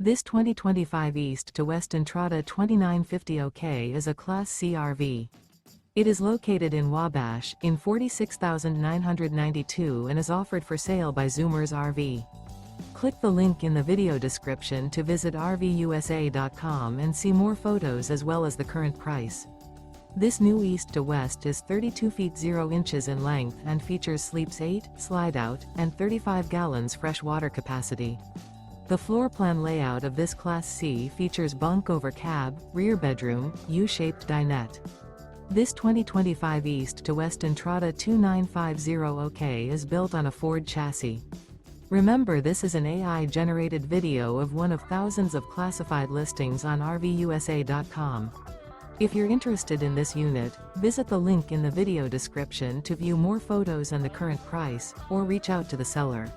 This 2025 East to West Entrada 2950 OK is a Class C RV. It is located in Wabash, in 46,992 and is offered for sale by Zoomers RV. Click the link in the video description to visit RVUSA.com and see more photos as well as the current price. This new East to West is 32 feet 0 inches in length and features sleeps 8, slide-out, and 35 gallons fresh water capacity. The floor plan layout of this Class C features bunk over cab, rear bedroom, U-shaped dinette. This 2025 East to West Entrada 2950 OK is built on a Ford chassis. Remember, this is an AI-generated video of one of thousands of classified listings on RVUSA.com. If you're interested in this unit, visit the link in the video description to view more photos and the current price, or reach out to the seller.